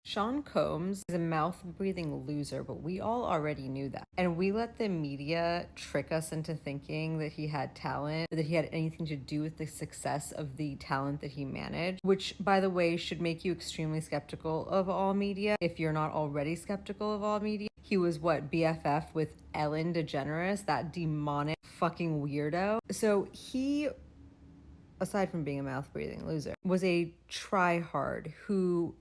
Sean Combs is a mouth-breathing loser, but we all already knew that. And we let the media trick us into thinking that he had talent, or that he had anything to do with the success of the talent that he managed, which, by the way, should make you extremely skeptical of all media if you're not already skeptical of all media. He was BFF with Ellen DeGeneres, that demonic fucking weirdo. So he, aside from being a mouth-breathing loser, was a try-hard who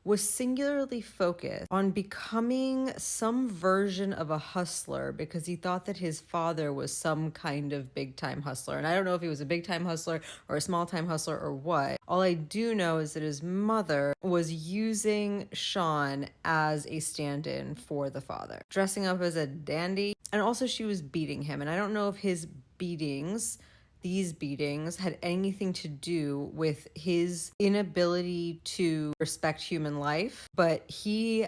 was singularly focused on becoming some version of a hustler because he thought that his father was some kind of big time hustler. And I don't know if he was a big time hustler or a small time hustler or what. All I do know is that his mother was using Sean as a stand in for the father, dressing up as a dandy. And also, she was beating him. And I don't know if these beatings had anything to do with his inability to respect human life, but he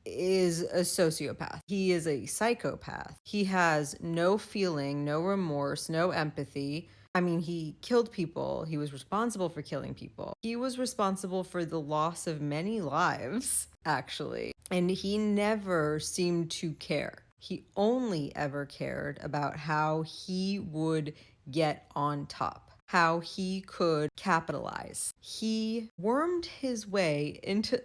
is a sociopath. He is a psychopath. He has no feeling, no remorse, no empathy. I mean, he killed people. He was responsible for killing people. He was responsible for the loss of many lives, actually. And he never seemed to care. He only ever cared about how he would get on top, how he could capitalize. He wormed his way into,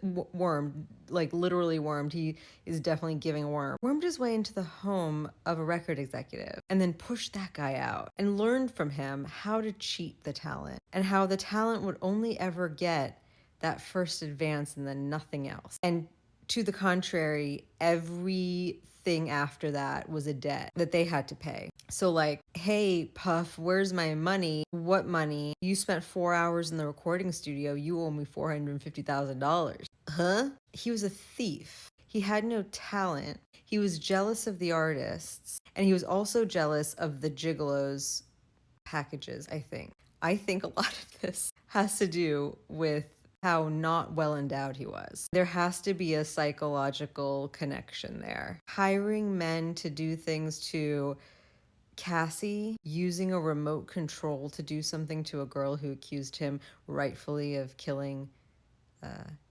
like literally wormed, he is definitely giving a wormed his way into the home of a record executive and then pushed that guy out and learned from him how to cheat the talent and how the talent would only ever get that first advance and then nothing else. And to the contrary, everything after that was a debt that they had to pay. So like, hey, Puff, where's my money? What money? You spent 4 hours in the recording studio. You owe me $450,000. Huh? He was a thief. He had no talent. He was jealous of the artists. And he was also jealous of the gigolos' packages, I think. I think a lot of this has to do with how not well endowed he was. There has to be a psychological connection there. Hiring men to do things to Cassie, using a remote control to do something to a girl who accused him rightfully of killing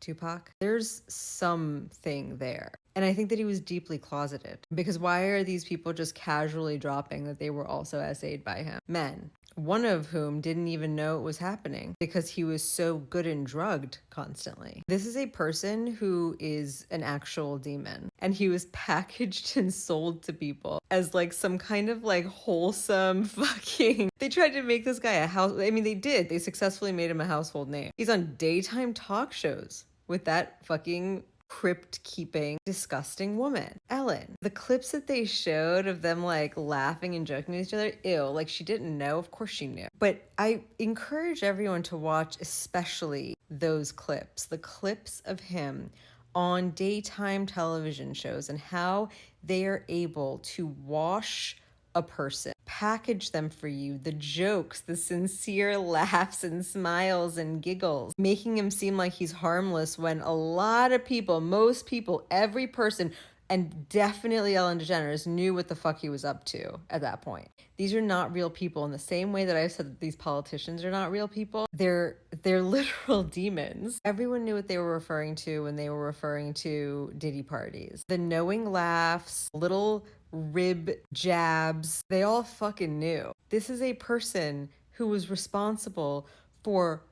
Tupac. There's something there. And I think that he was deeply closeted. Because why are these people just casually dropping that they were also SA'd by him? Men. One of whom didn't even know it was happening because he was so good and drugged constantly. This is a person who is an actual demon. And he was packaged and sold to people as like some kind of like wholesome fucking... They tried to make this guy a house... I mean, they did. They successfully made him a household name. He's on daytime talk shows with that fucking crypt-keeping, disgusting woman, Ellen. The clips that they showed of them like laughing and joking with each other, ew, like she didn't know. Of course she knew. But I encourage everyone to watch especially those clips, the clips of him on daytime television shows and how they are able to wash a person, package them for you, the jokes, the sincere laughs and smiles and giggles, making him seem like he's harmless when a lot of people, most people, every person, and definitely Ellen DeGeneres knew what the fuck he was up to at that point. These are not real people in the same way that I said that these politicians are not real people. They're literal demons. Everyone knew what they were referring to when they were referring to Diddy parties. The knowing laughs, little rib jabs, they all fucking knew. This is a person who was responsible for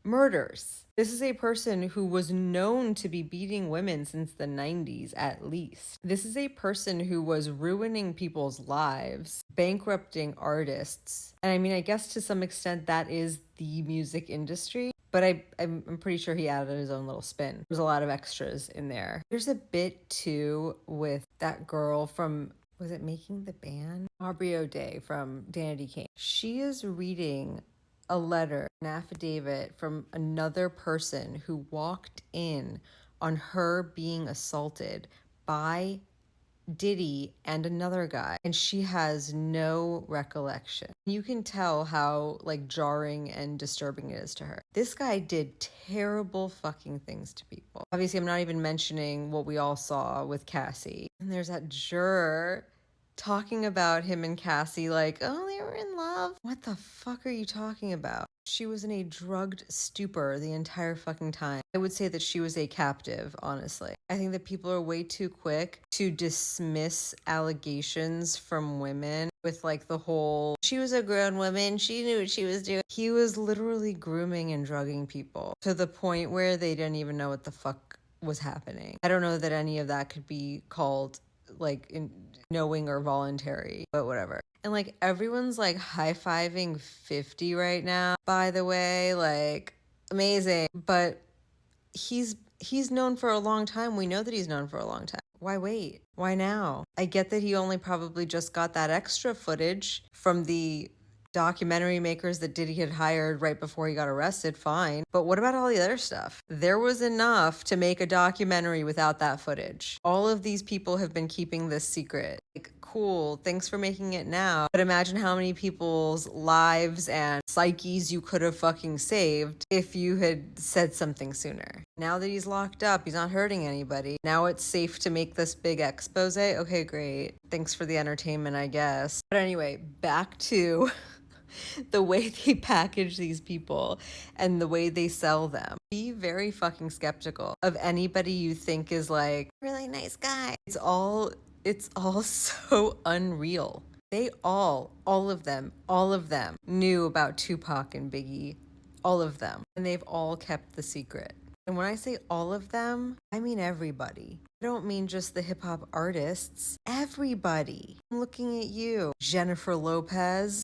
murders. This is a person who was known to be beating women since the 90s at least. This is a person who was ruining people's lives, bankrupting artists. And I mean, I guess to some extent that is the music industry. But I'm pretty sure he added his own little spin. There's a lot of extras in there. There's a bit too with that girl from, was it Making the Band? Aubrey O'Day from Danity Kane. She is reading a letter, an affidavit from another person who walked in on her being assaulted by Diddy and another guy, and she has no recollection. You can tell how like jarring and disturbing it is to her. This guy did terrible fucking things to people. Obviously, I'm not even mentioning what we all saw with Cassie. And there's that juror talking about him and Cassie like, oh, they were in love. What the fuck are you talking about? She was in a drugged stupor the entire fucking time. I would say that she was a captive, honestly. I think that people are way too quick to dismiss allegations from women with like the whole, she was a grown woman, she knew what she was doing. He was literally grooming and drugging people to the point where they didn't even know what the fuck was happening. I don't know that any of that could be called like knowing or voluntary, but whatever. And like everyone's like high-fiving 50 right now, by the way, like amazing. But he's known for a long time. We know that he's known for a long time. Why wait? Why now? I get that he only probably just got that extra footage from the documentary makers that Diddy had hired right before he got arrested, fine. But what about all the other stuff? There was enough to make a documentary without that footage. All of these people have been keeping this secret. Like, cool, thanks for making it now. But imagine how many people's lives and psyches you could have fucking saved if you had said something sooner. Now that he's locked up, he's not hurting anybody. Now it's safe to make this big expose. Okay, great. Thanks for the entertainment, I guess. But anyway, back to the way they package these people and the way they sell them. Be very fucking skeptical of anybody you think is like really nice guy. It's all so unreal. They all of them knew about Tupac and Biggie. All of them. And they've all kept the secret. And when I say all of them, I mean everybody. I don't mean just the hip hop artists. Everybody. I'm looking at you. Jennifer Lopez.